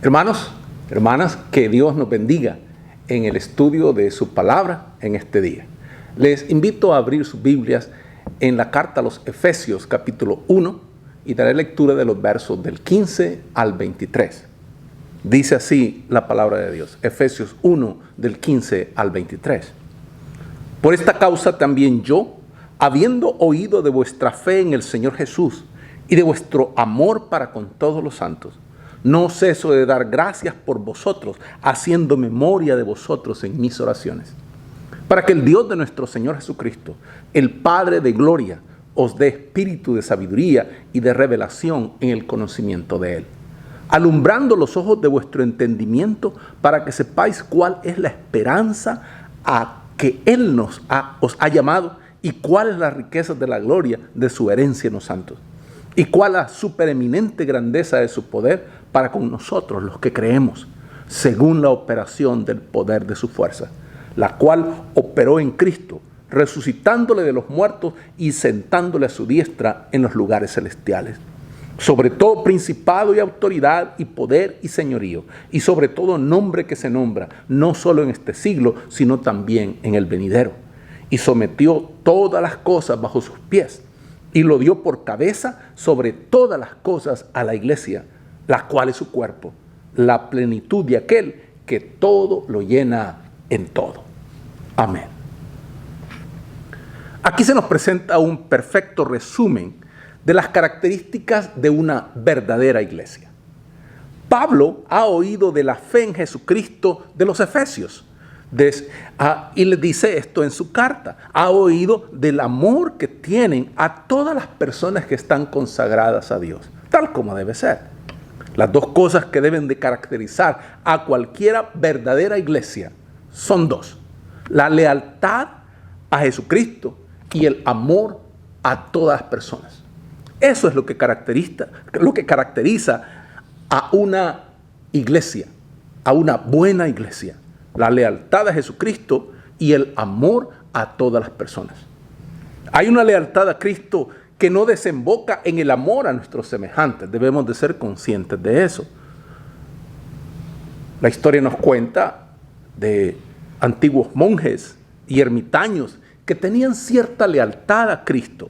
Hermanos, hermanas, que Dios nos bendiga en el estudio de su palabra en este día. Les invito a abrir sus Biblias en la carta a los Efesios capítulo 1 y daré lectura de los versos del 15 al 23. Dice así la palabra de Dios, Efesios 1 del 15 al 23. Por esta causa también yo, habiendo oído de vuestra fe en el Señor Jesús y de vuestro amor para con todos los santos, no ceso de dar gracias por vosotros, haciendo memoria de vosotros en mis oraciones, para que el Dios de nuestro Señor Jesucristo, el Padre de gloria, os dé espíritu de sabiduría y de revelación en el conocimiento de Él, alumbrando los ojos de vuestro entendimiento, para que sepáis cuál es la esperanza a que Él os ha llamado, y cuál es la riqueza de la gloria de su herencia en los santos, y cuál la supereminente grandeza de su poder para con nosotros los que creemos, según la operación del poder de su fuerza, la cual operó en Cristo, resucitándole de los muertos y sentándole a su diestra en los lugares celestiales, sobre todo principado y autoridad y poder y señorío, y sobre todo nombre que se nombra, no solo en este siglo, sino también en el venidero, y sometió todas las cosas bajo sus pies, y lo dio por cabeza sobre todas las cosas a la iglesia, la cual es su cuerpo, la plenitud de aquel que todo lo llena en todo. Amén. Aquí se nos presenta un perfecto resumen de las características de una verdadera iglesia. Pablo ha oído de la fe en Jesucristo de los Efesios, y les dice esto en su carta. Ha oído del amor que tienen a todas las personas que están consagradas a Dios, tal como debe ser. Las dos cosas que deben de caracterizar a cualquiera verdadera iglesia son dos: la lealtad a Jesucristo y el amor a todas las personas. Eso es lo que caracteriza a una iglesia, a una buena iglesia. La lealtad a Jesucristo y el amor a todas las personas. Hay una lealtad a Cristo que no desemboca en el amor a nuestros semejantes. Debemos de ser conscientes de eso. La historia nos cuenta de antiguos monjes y ermitaños que tenían cierta lealtad a Cristo,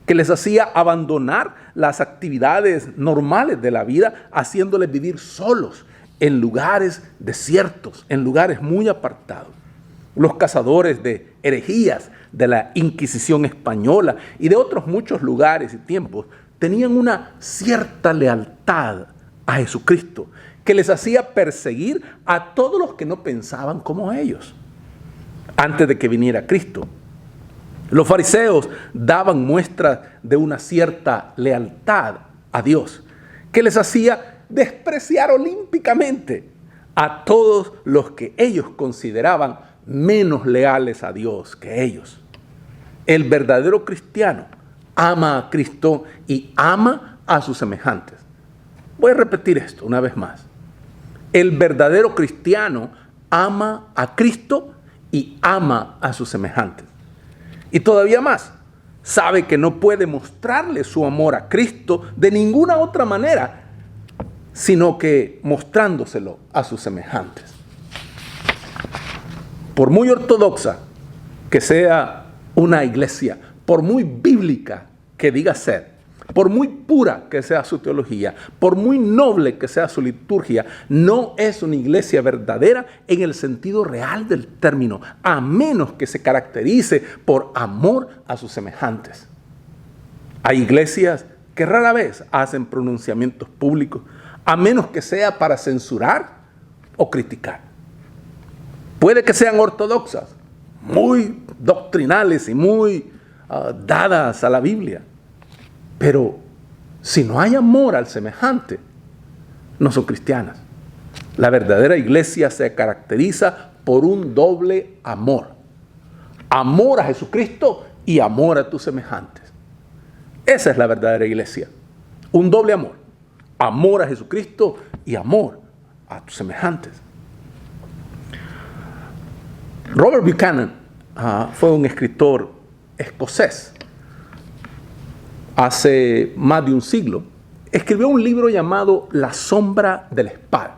que les hacía abandonar las actividades normales de la vida, haciéndoles vivir solos en lugares desiertos, en lugares muy apartados. Los cazadores de herejías de la Inquisición española y de otros muchos lugares y tiempos tenían una cierta lealtad a Jesucristo que les hacía perseguir a todos los que no pensaban como ellos. Antes de que viniera Cristo, los fariseos daban muestras de una cierta lealtad a Dios que les hacía despreciar olímpicamente a todos los que ellos consideraban menos leales a Dios que ellos. El verdadero cristiano ama a Cristo y ama a sus semejantes. Voy a repetir esto una vez más. El verdadero cristiano ama a Cristo y ama a sus semejantes. Y todavía más, sabe que no puede mostrarle su amor a Cristo de ninguna otra manera, sino que mostrándoselo a sus semejantes. Por muy ortodoxa que sea una iglesia, por muy bíblica que diga ser, por muy pura que sea su teología, por muy noble que sea su liturgia, no es una iglesia verdadera en el sentido real del término, a menos que se caracterice por amor a sus semejantes. Hay iglesias que rara vez hacen pronunciamientos públicos, a menos que sea para censurar o criticar. Puede que sean ortodoxas, muy doctrinales y muy dadas a la Biblia, pero si no hay amor al semejante, no son cristianas. La verdadera iglesia se caracteriza por un doble amor. Amor a Jesucristo y amor a tus semejantes. Esa es la verdadera iglesia. Un doble amor. Amor a Jesucristo y amor a tus semejantes. Robert Buchanan fue un escritor escocés. Hace más de un siglo escribió un libro llamado La sombra de la espada.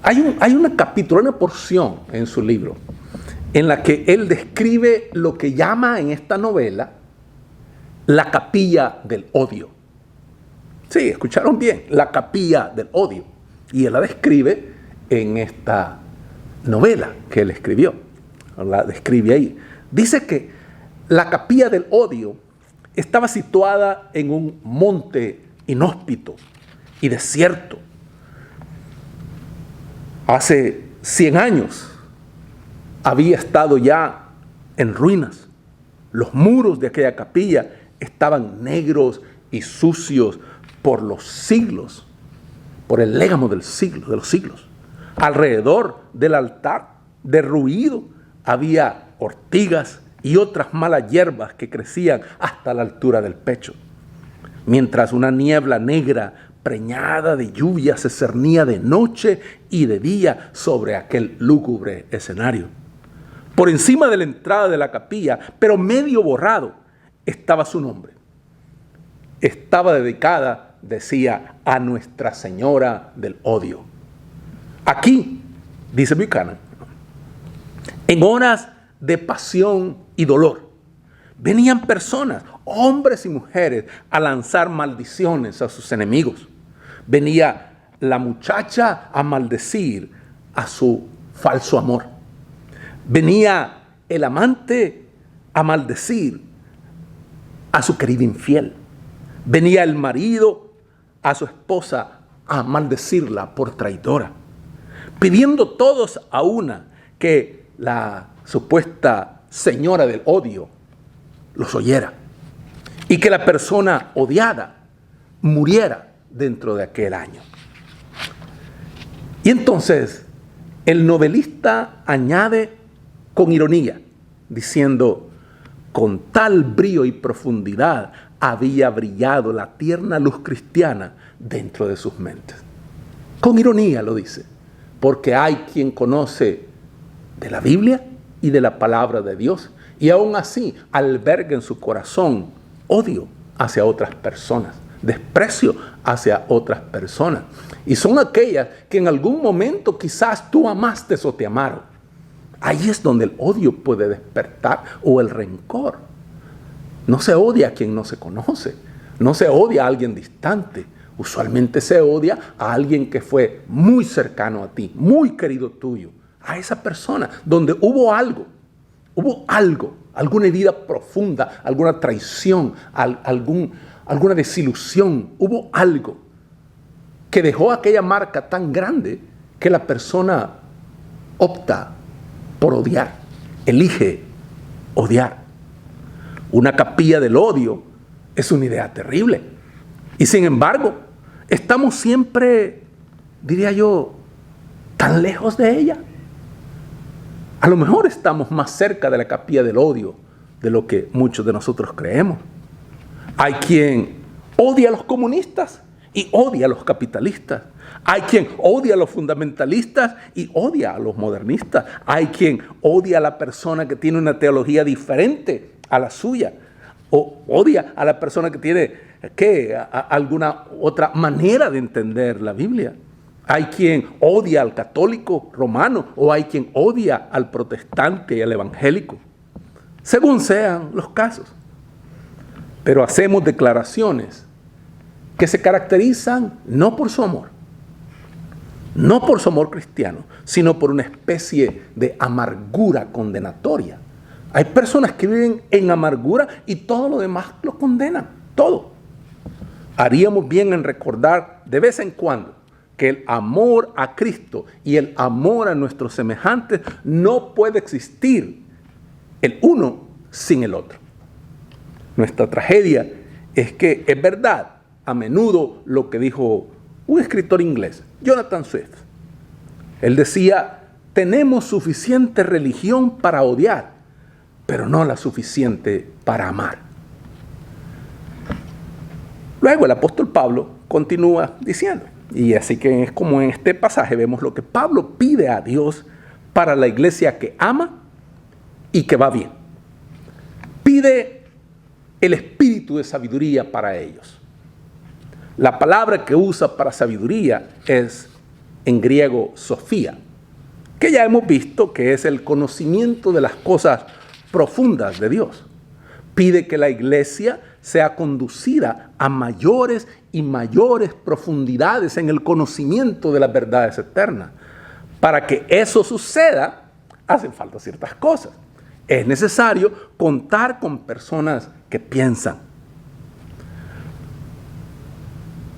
Hay una capítulo, una porción en su libro en la que él describe lo que llama en esta novela la capilla del odio. Sí, escucharon bien, la capilla del odio. Y él la describe en esta novela que él escribió. La describe ahí. Dice que la capilla del odio estaba situada en un monte inhóspito y desierto. Hace 100 años había estado ya en ruinas. Los muros de aquella capilla estaban negros y sucios por los siglos, por el légamo de los siglos. Alrededor del altar, derruido, había ortigas y otras malas hierbas que crecían hasta la altura del pecho. Mientras una niebla negra preñada de lluvia se cernía de noche y de día sobre aquel lúgubre escenario. Por encima de la entrada de la capilla, pero medio borrado, estaba su nombre. Estaba dedicada, decía, a Nuestra Señora del Odio. Aquí, dice Buchanan, en horas de pasión y dolor, venían personas, hombres y mujeres, a lanzar maldiciones a sus enemigos. Venía la muchacha a maldecir a su falso amor. Venía el amante a maldecir a su querida infiel. Venía el marido a su esposa a maldecirla por traidora. Pidiendo todos a una que la supuesta señora del odio los oyera y que la persona odiada muriera dentro de aquel año. Y entonces el novelista añade con ironía, diciendo, con tal brío y profundidad había brillado la tierna luz cristiana dentro de sus mentes. Con ironía lo dice, porque hay quien conoce de la Biblia y de la palabra de Dios, y aún así alberga en su corazón odio hacia otras personas, desprecio hacia otras personas. Y son aquellas que en algún momento quizás tú amaste o te amaron. Ahí es donde el odio puede despertar, o el rencor. No se odia a quien no se conoce, no se odia a alguien distante. Usualmente se odia a alguien que fue muy cercano a ti, muy querido tuyo. A esa persona donde hubo algo, alguna herida profunda, alguna traición, alguna desilusión, hubo algo que dejó aquella marca tan grande que la persona opta por odiar, elige odiar. Una capilla del odio es una idea terrible. Y sin embargo, estamos siempre, diría yo, tan lejos de ella. A lo mejor estamos más cerca de la capilla del odio de lo que muchos de nosotros creemos. Hay quien odia a los comunistas y odia a los capitalistas. Hay quien odia a los fundamentalistas y odia a los modernistas. Hay quien odia a la persona que tiene una teología diferente a la suya. O odia a la persona que tiene alguna otra manera de entender la Biblia. Hay quien odia al católico romano o hay quien odia al protestante y al evangélico. Según sean los casos. Pero hacemos declaraciones que se caracterizan no por su amor, no por su amor cristiano, sino por una especie de amargura condenatoria. Hay personas que viven en amargura y todo lo demás lo condenan, todo. Haríamos bien en recordar de vez en cuando que el amor a Cristo y el amor a nuestros semejantes no puede existir el uno sin el otro. Nuestra tragedia es que es verdad a menudo lo que dijo un escritor inglés, Jonathan Swift. Él decía, tenemos suficiente religión para odiar, pero no la suficiente para amar. Luego el apóstol Pablo continúa diciendo, y así que es como en este pasaje vemos lo que Pablo pide a Dios para la iglesia que ama y que va bien. Pide el espíritu de sabiduría para ellos. La palabra que usa para sabiduría es en griego sofía, que ya hemos visto que es el conocimiento de las cosas profundas de Dios. Pide que la iglesia sea conducida a mayores y mayores profundidades en el conocimiento de las verdades eternas. Para que eso suceda, hacen falta ciertas cosas. Es necesario contar con personas que piensan.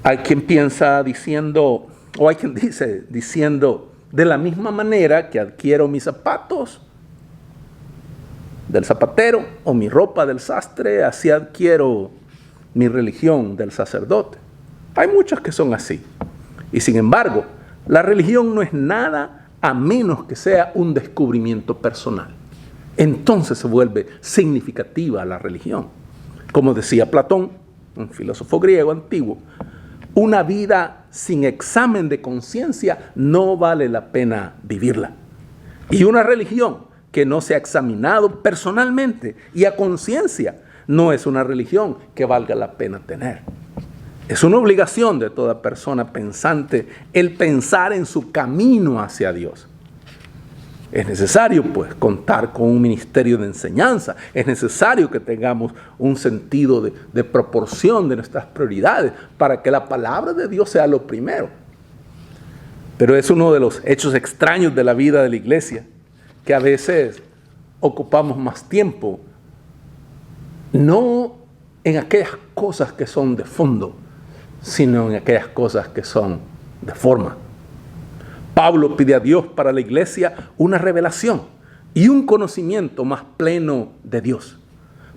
Hay quien piensa diciendo, o hay quien dice diciendo, de la misma manera que adquiero mis zapatos del zapatero o mi ropa del sastre, así adquiero mi religión del sacerdote. Hay muchos que son así. Y sin embargo, la religión no es nada a menos que sea un descubrimiento personal. Entonces se vuelve significativa la religión. Como decía Platón, un filósofo griego antiguo, una vida sin examen de conciencia no vale la pena vivirla. Y una religión que no se ha examinado personalmente y a conciencia no es una religión que valga la pena tener. Es una obligación de toda persona pensante el pensar en su camino hacia Dios. Es necesario, pues, contar con un ministerio de enseñanza. Es necesario que tengamos un sentido de proporción de nuestras prioridades para que la palabra de Dios sea lo primero. Pero es uno de los hechos extraños de la vida de la iglesia, que a veces ocupamos más tiempo, no en aquellas cosas que son de fondo, sino en aquellas cosas que son de forma. Pablo pide a Dios para la iglesia una revelación y un conocimiento más pleno de Dios.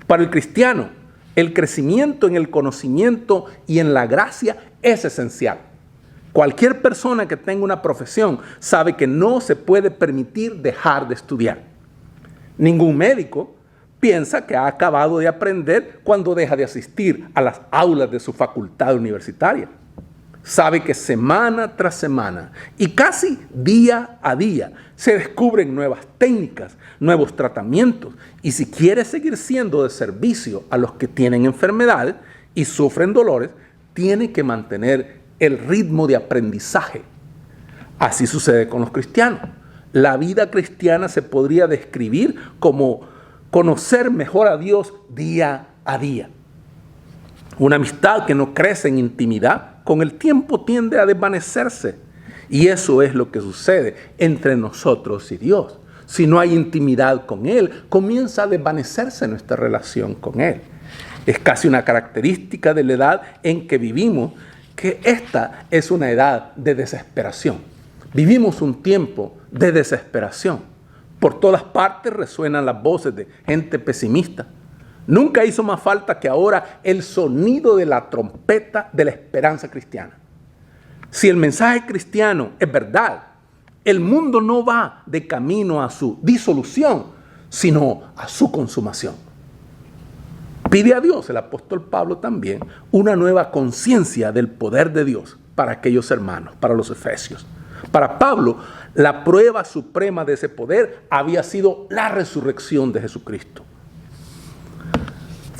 Para el cristiano, el crecimiento en el conocimiento y en la gracia es esencial. Cualquier persona que tenga una profesión sabe que no se puede permitir dejar de estudiar. Ningún médico piensa que ha acabado de aprender cuando deja de asistir a las aulas de su facultad universitaria. Sabe que semana tras semana y casi día a día se descubren nuevas técnicas, nuevos tratamientos, y si quiere seguir siendo de servicio a los que tienen enfermedades y sufren dolores, tiene que mantener el ritmo de aprendizaje. Así sucede con los cristianos. La vida cristiana se podría describir como conocer mejor a Dios día a día. Una amistad que no crece en intimidad, con el tiempo tiende a desvanecerse. Y eso es lo que sucede entre nosotros y Dios. Si no hay intimidad con Él, comienza a desvanecerse nuestra relación con Él. Es casi una característica de la edad en que vivimos, que esta es una edad de desesperación. Vivimos un tiempo de desesperación. Por todas partes resuenan las voces de gente pesimista. Nunca hizo más falta que ahora el sonido de la trompeta de la esperanza cristiana. Si el mensaje cristiano es verdad, el mundo no va de camino a su disolución, sino a su consumación. Pide a Dios, el apóstol Pablo también, una nueva conciencia del poder de Dios para aquellos hermanos, para los efesios. Para Pablo, la prueba suprema de ese poder había sido la resurrección de Jesucristo.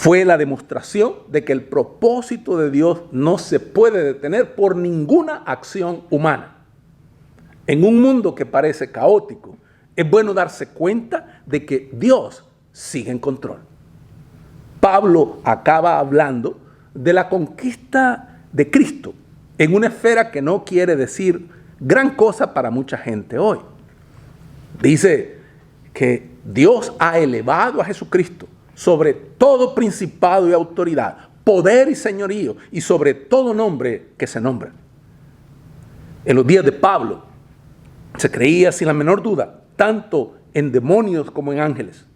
Fue la demostración de que el propósito de Dios no se puede detener por ninguna acción humana. En un mundo que parece caótico, es bueno darse cuenta de que Dios sigue en control. Pablo acaba hablando de la conquista de Cristo en una esfera que no quiere decir gran cosa para mucha gente hoy. Dice que Dios ha elevado a Jesucristo sobre todo principado y autoridad, poder y señorío, y sobre todo nombre que se nombra. En los días de Pablo se creía sin la menor duda, tanto en demonios como en ángeles.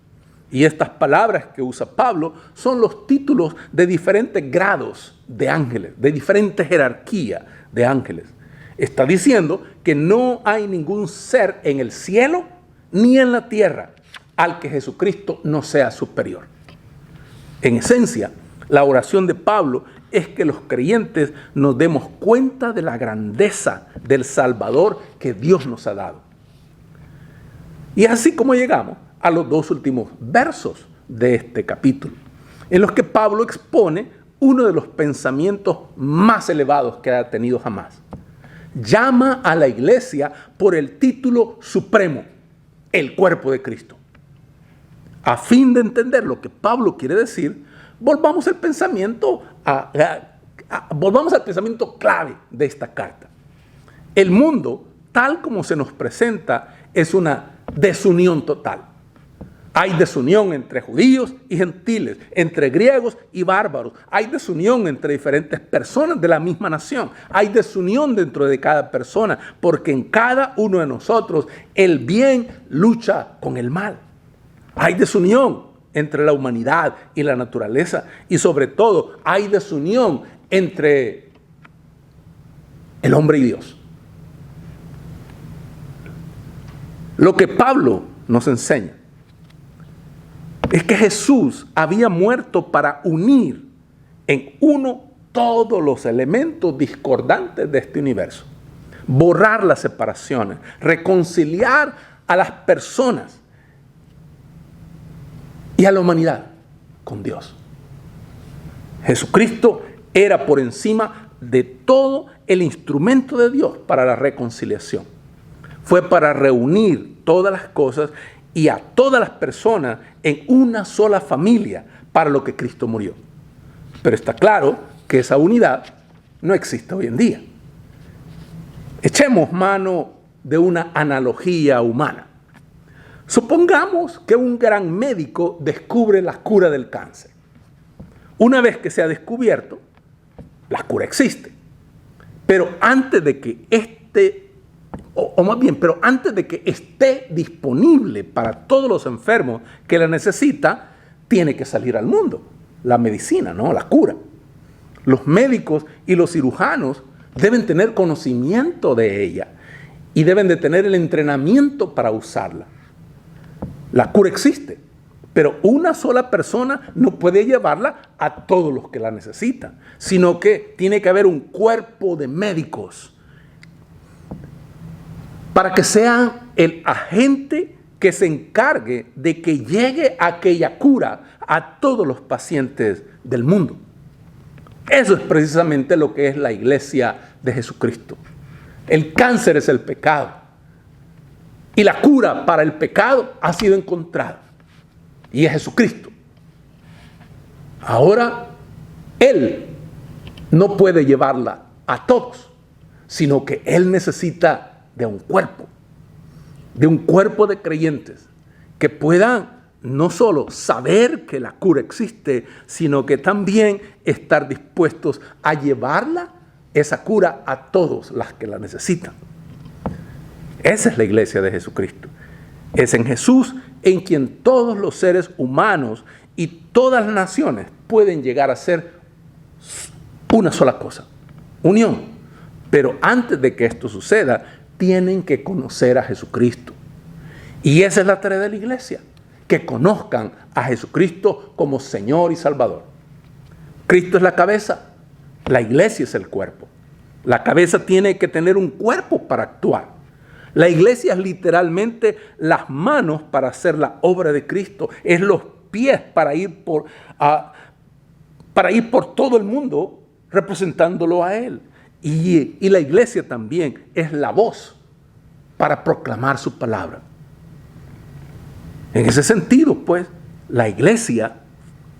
Y estas palabras que usa Pablo son los títulos de diferentes grados de ángeles, de diferente jerarquía de ángeles. Está diciendo que no hay ningún ser en el cielo ni en la tierra al que Jesucristo no sea superior. En esencia, la oración de Pablo es que los creyentes nos demos cuenta de la grandeza del Salvador que Dios nos ha dado. Y así como llegamos a los dos últimos versos de este capítulo, en los que Pablo expone uno de los pensamientos más elevados que ha tenido jamás. llama a la iglesia por el título supremo, el cuerpo de Cristo. A fin de entender lo que Pablo quiere decir, volvamos al pensamiento clave de esta carta. El mundo, tal como se nos presenta, es una desunión total. Hay desunión entre judíos y gentiles, entre griegos y bárbaros. Hay desunión entre diferentes personas de la misma nación. Hay desunión dentro de cada persona, porque en cada uno de nosotros el bien lucha con el mal. Hay desunión entre la humanidad y la naturaleza, y sobre todo hay desunión entre el hombre y Dios. Lo que Pablo nos enseña es que Jesús había muerto para unir en uno todos los elementos discordantes de este universo, borrar las separaciones, reconciliar a las personas y a la humanidad con Dios. Jesucristo era por encima de todo el instrumento de Dios para la reconciliación. Fue para reunir todas las cosas y a todas las personas en una sola familia para lo que Cristo murió. Pero está claro que esa unidad no existe hoy en día. Echemos mano de una analogía humana. Supongamos que un gran médico descubre la cura del cáncer. Una vez que se ha descubierto, la cura existe. Pero antes de que esté disponible para todos los enfermos que la necesitan, tiene que salir al mundo. La medicina, ¿no? La cura. Los médicos y los cirujanos deben tener conocimiento de ella y deben de tener el entrenamiento para usarla. La cura existe, pero una sola persona no puede llevarla a todos los que la necesitan, sino que tiene que haber un cuerpo de médicos para que sean el agente que se encargue de que llegue aquella cura a todos los pacientes del mundo. Eso es precisamente lo que es la iglesia de Jesucristo. El cáncer es el pecado. Y la cura para el pecado ha sido encontrada. Y es Jesucristo. Ahora, Él no puede llevarla a todos, sino que Él necesita de un cuerpo de creyentes que puedan no solo saber que la cura existe, sino que también estar dispuestos a llevarla, esa cura, a todos los que la necesitan. Esa es la iglesia de Jesucristo. Es en Jesús en quien todos los seres humanos y todas las naciones pueden llegar a ser una sola cosa, unión. Pero antes de que esto suceda, tienen que conocer a Jesucristo. Y esa es la tarea de la iglesia, que conozcan a Jesucristo como Señor y Salvador. Cristo es la cabeza, la iglesia es el cuerpo. La cabeza tiene que tener un cuerpo para actuar. La iglesia es literalmente las manos para hacer la obra de Cristo, es los pies para ir por todo el mundo representándolo a Él. Y la iglesia también es la voz para proclamar su palabra. En ese sentido, pues, la iglesia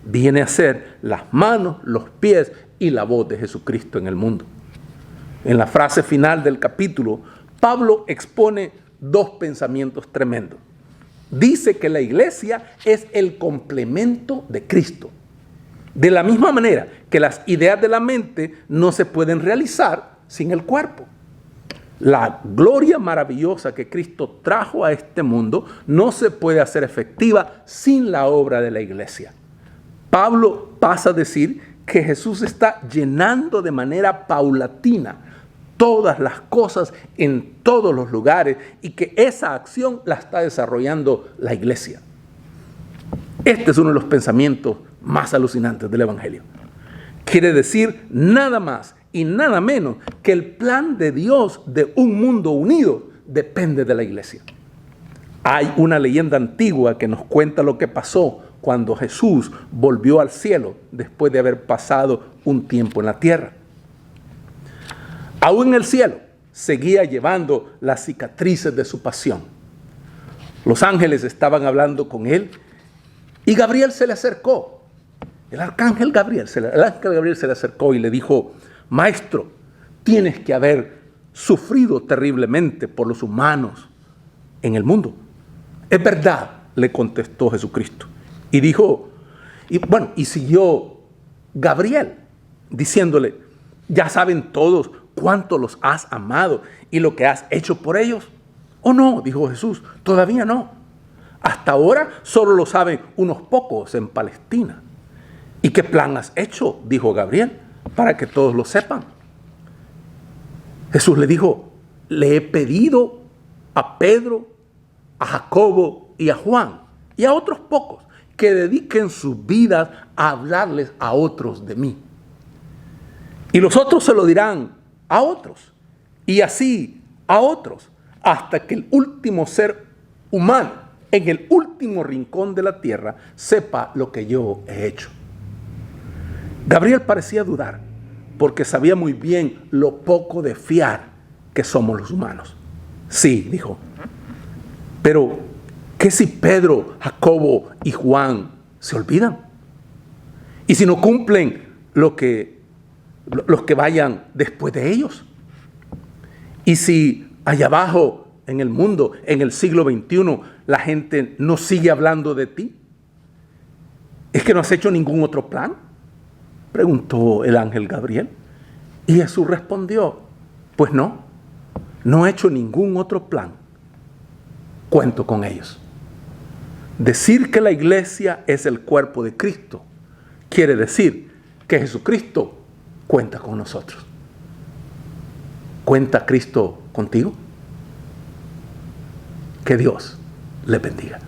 viene a ser las manos, los pies y la voz de Jesucristo en el mundo. En la frase final del capítulo, Pablo expone dos pensamientos tremendos. Dice que la iglesia es el complemento de Cristo. De la misma manera que las ideas de la mente no se pueden realizar sin el cuerpo. La gloria maravillosa que Cristo trajo a este mundo no se puede hacer efectiva sin la obra de la iglesia. Pablo pasa a decir que Jesús está llenando de manera paulatina todas las cosas en todos los lugares y que esa acción la está desarrollando la iglesia. Este es uno de los pensamientos más alucinantes del Evangelio. Quiere decir nada más y nada menos que el plan de Dios de un mundo unido depende de la iglesia. Hay una leyenda antigua que nos cuenta lo que pasó cuando Jesús volvió al cielo después de haber pasado un tiempo en la tierra. Aún en el cielo, seguía llevando las cicatrices de su pasión. Los ángeles estaban hablando con él y Gabriel se le acercó. El ángel Gabriel se le acercó y le dijo: Maestro, tienes que haber sufrido terriblemente por los humanos en el mundo. Es verdad, le contestó Jesucristo. Y dijo, y siguió Gabriel diciéndole: ya saben todos cuánto los has amado y lo que has hecho por ellos. ¿O no? Dijo Jesús. Todavía no. Hasta ahora solo lo saben unos pocos en Palestina. ¿Y qué plan has hecho? Dijo Gabriel, para que todos lo sepan. Jesús le dijo: le he pedido a Pedro, a Jacobo y a Juan y a otros pocos que dediquen sus vidas a hablarles a otros de mí. Y los otros se lo dirán a otros y así a otros, hasta que el último ser humano en el último rincón de la tierra sepa lo que yo he hecho. Gabriel parecía dudar, porque sabía muy bien lo poco de fiar que somos los humanos. Sí, dijo, pero ¿qué si Pedro, Jacobo y Juan se olvidan? ¿Y si no cumplen los que vayan después de ellos? ¿Y si allá abajo en el mundo, en el siglo XXI, la gente no sigue hablando de ti? ¿Es que no has hecho ningún otro plan?, preguntó el ángel Gabriel. Y Jesús respondió: pues no he hecho ningún otro plan. Cuento con ellos. Decir que la iglesia es el cuerpo de Cristo quiere decir que Jesucristo cuenta con nosotros. ¿Cuenta Cristo contigo? Que Dios le bendiga.